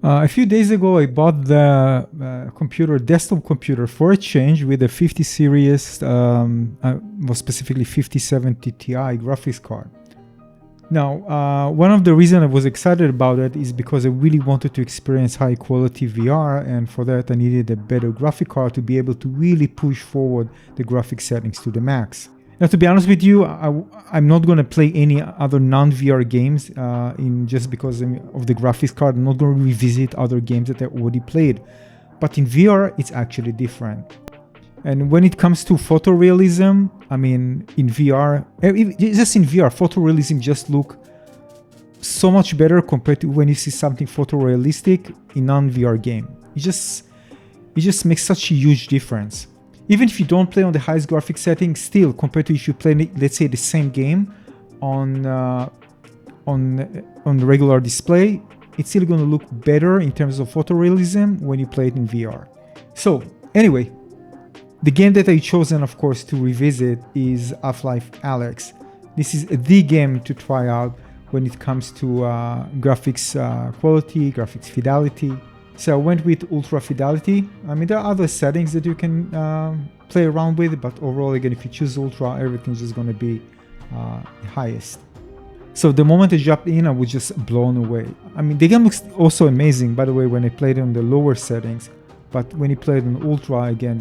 A few days ago, I bought the desktop computer for a change with a 50 series, more specifically 5070 Ti graphics card. Now, one of the reasons I was excited about it is because I really wanted to experience high quality VR, and for that I needed a better graphic card to be able to really push forward the graphic settings to the max. Now, to be honest with you, I'm not going to play any other non-VR games just because of the graphics card. I'm not going to revisit other games that I already played. But in VR, it's actually different. And when it comes to photorealism, I mean, in VR, just in VR, photorealism just look so much better compared to when you see something photorealistic in non-VR game. It just makes such a huge difference. Even if you don't play on the highest graphic setting, still compared to if you play, let's say, the same game on the regular display, it's still going to look better in terms of photorealism when you play it in VR. So anyway, the game that I chosen, of course, to revisit is Half-Life Alyx. This is the game to try out when it comes to graphics quality, graphics fidelity. So I went with ultra fidelity. I mean, there are other settings that you can play around with, but overall, again, if you choose ultra, everything's just going to be the highest. So the moment I jumped in, I was just blown away. I mean, the game looks also amazing, by the way, when I played it on the lower settings, but when you play it on ultra, again,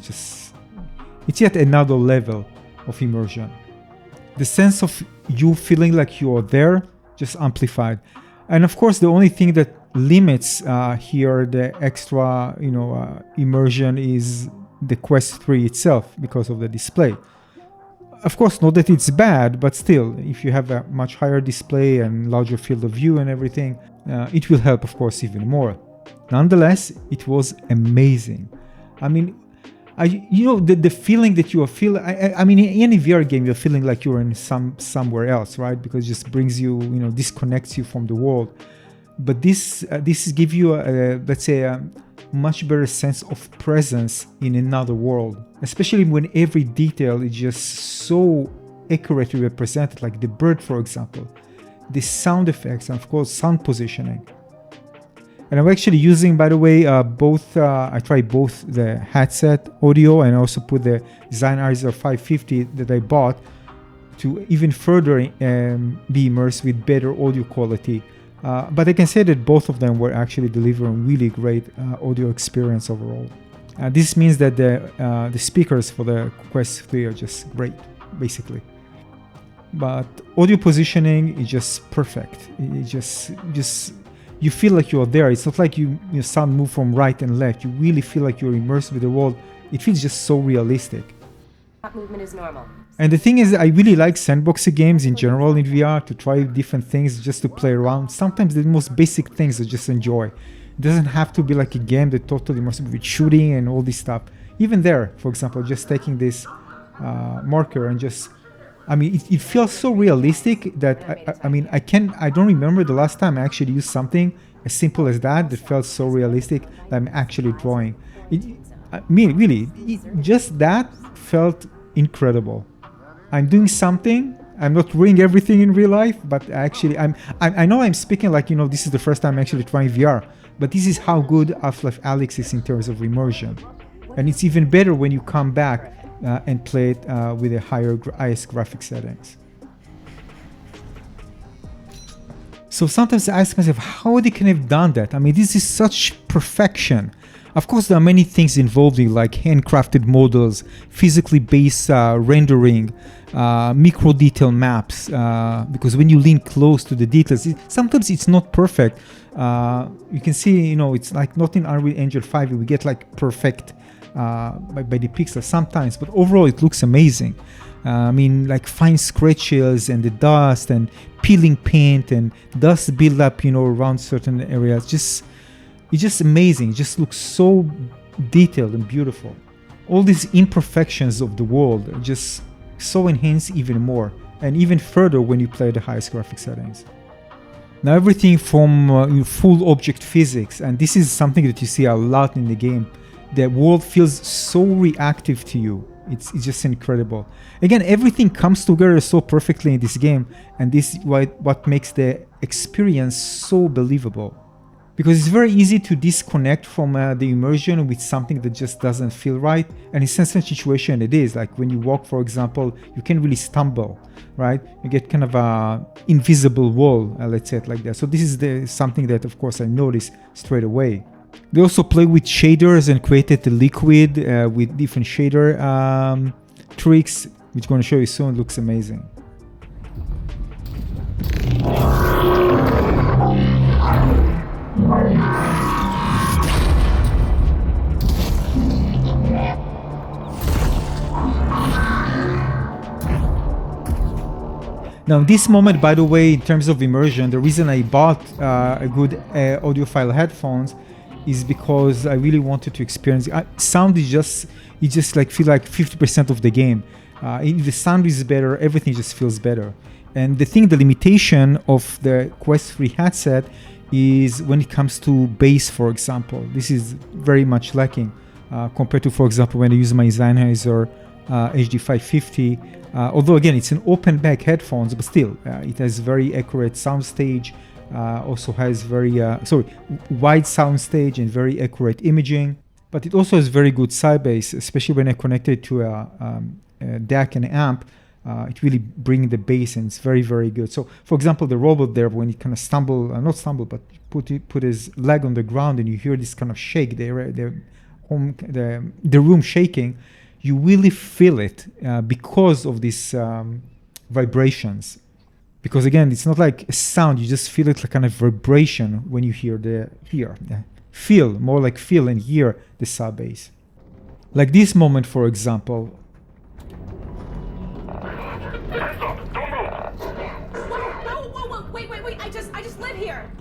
it's yet another level of immersion. The sense of you feeling like you are there, just amplified. And of course, the only thing that limits here the extra immersion is the Quest 3 itself because of the display. Of course, not that it's bad, but still, if you have a much higher display and larger field of view and everything, it will help, of course, even more. Nonetheless, it was amazing. I mean, the feeling that you are feeling, I mean, in any VR game, you're feeling like you're in somewhere else, right? Because it just brings you, disconnects you from the world. But this gives you, let's say, a much better sense of presence in another world, especially when every detail is just so accurately represented, like the bird, for example, the sound effects, and of course, sound positioning. And I'm actually using, by the way, I tried both the headset audio and I also put the Sennheiser 550 that I bought to even further be immersed with better audio quality. But I can say that both of them were actually delivering really great audio experience overall. This means that the speakers for the Quest 3 are just great, basically. But audio positioning is just perfect. It just you feel like you're there. It's not like your sound move from right and left. You really feel like you're immersed with the world. It feels just so realistic. That movement is normal. And the thing is, I really like sandboxy games in general in VR, to try different things, just to play around. Sometimes the most basic things I just enjoy. It doesn't have to be like a game that totally immersive with shooting and all this stuff. Even there, for example, just taking this marker and just, I mean, it feels so realistic that I don't remember the last time I actually used something as simple as that felt so realistic that I'm actually drawing. Just that felt incredible. I'm doing something. I'm not doing everything in real life, but actually, I know I'm speaking like, this is the first time I'm actually trying VR, but this is how good Half-Life Alyx is in terms of immersion. And it's even better when you come back and play it with the highest graphic settings. So sometimes I ask myself, how they can have done that? I mean, this is such perfection. Of course, there are many things involved in, like handcrafted models, physically based rendering, micro detail maps, because when you lean close to the details, sometimes it's not perfect. You can see, it's like not in Unreal Engine 5, we get like perfect by the pixels sometimes, but overall it looks amazing. I mean, like fine scratches and the dust and peeling paint and dust build up, around certain areas. It's just amazing. It just looks so detailed and beautiful. All these imperfections of the world are just so enhanced even more, and even further when you play the highest graphic settings. Now everything from full object physics, and this is something that you see a lot in the game. The world feels so reactive to you. It's just incredible. Again, everything comes together so perfectly in this game, and this is what makes the experience so believable. because it's very easy to disconnect from the immersion with something that just doesn't feel right. And in some situation it is, like when you walk, for example, you can really stumble, right? You get kind of a invisible wall, let's say it like that. So this is something that of course I noticed straight away. They also play with shaders and created the liquid with different shader tricks, which I'm going to show you soon. It looks amazing. Now, this moment, by the way, in terms of immersion, the reason I bought a good audiophile headphones is because I really wanted to experience sound. Is just you just like feel like 50% of the game. If the sound is better, everything just feels better. And the limitation of the Quest 3 headset is when it comes to bass, for example. This is very much lacking compared to, for example, when I use my Sennheiser HD550. Although again, it's an open back headphones, but still, it has very accurate sound stage. Also has very wide sound stage and very accurate imaging. But it also has very good side bass, especially when I connect it to a DAC and amp. It really brings the bass, and it's very, very good. So, for example, the robot there, when he kind of not stumble, but put his leg on the ground, and you hear this kind of shake, the room shaking, you really feel it because of these vibrations. Because again, it's not like a sound; you just feel it like kind of vibration when you hear feel more like feel and hear the sub bass. Like this moment, for example. Wait, I just live here.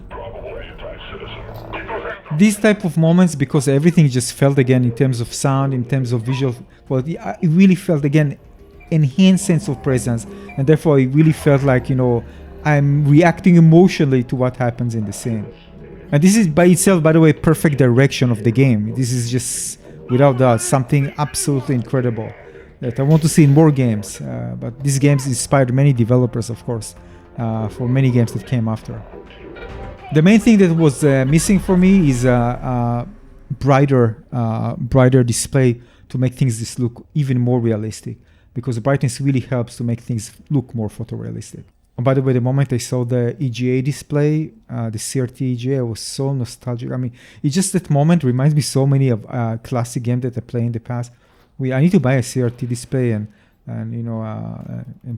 These type of moments, because everything just felt again in terms of sound, in terms of visual quality, it really felt again enhanced sense of presence, and therefore it really felt like, I'm reacting emotionally to what happens in the scene. And this is by itself, by the way, perfect direction of the game. This is just, without doubt, something absolutely incredible that I want to see in more games. But these games inspired many developers, of course, for many games that came after. The main thing that was missing for me is a brighter display to make things just look even more realistic, because the brightness really helps to make things look more photorealistic. And by the way, the moment I saw the EGA display, the CRT EGA, I was so nostalgic. I mean, it's just that moment reminds me so many of classic games that I played in the past. I need to buy a CRT display and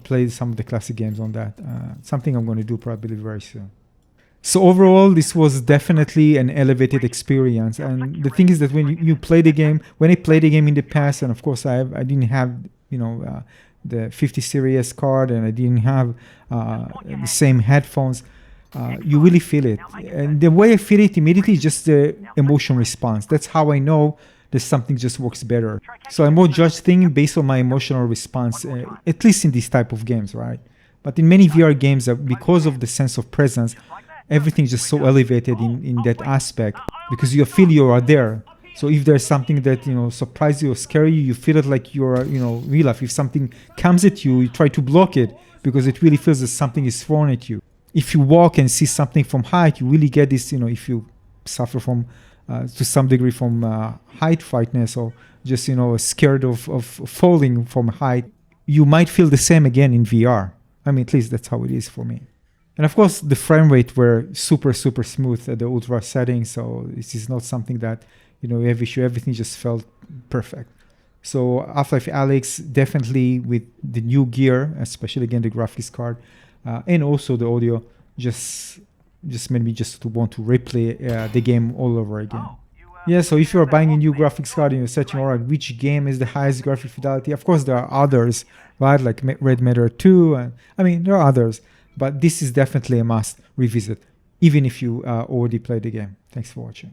play some of the classic games on that. Something I'm going to do probably very soon. So overall, this was definitely an elevated experience. And the thing is that when you play the game, when I played the game in the past, and of course I didn't have the 50 series card, and I didn't have the same headphones, you really feel it. And the way I feel it immediately is just the emotion response. That's how I know that something just works better. So I more judge things based on my emotional response, at least in this type of games, right? But in many VR games, because of the sense of presence, everything's just so elevated in that aspect, because you feel you are there. So if there's something that surprises you or scares you, you feel it like you're real life. If something comes at you, you try to block it because it really feels that something is thrown at you. If you walk and see something from height, you really get this. If you suffer from to some degree from height frightness, or just scared of falling from height, you might feel the same again in VR. I mean, at least that's how it is for me. And of course, the frame rate were super, super smooth at the ultra setting. So this is not something that, you have issue. Everything just felt perfect. So Half-Life Alyx, definitely with the new gear, especially again, the graphics card, and also the audio, just made me just to want to replay the game all over again. Yeah, so if you're buying a new graphics card and you're searching, all right, which game is the highest graphic fidelity? Of course, there are others, right? Like Red Matter 2. And there are others. But this is definitely a must revisit, even if you already played the game. Thanks for watching.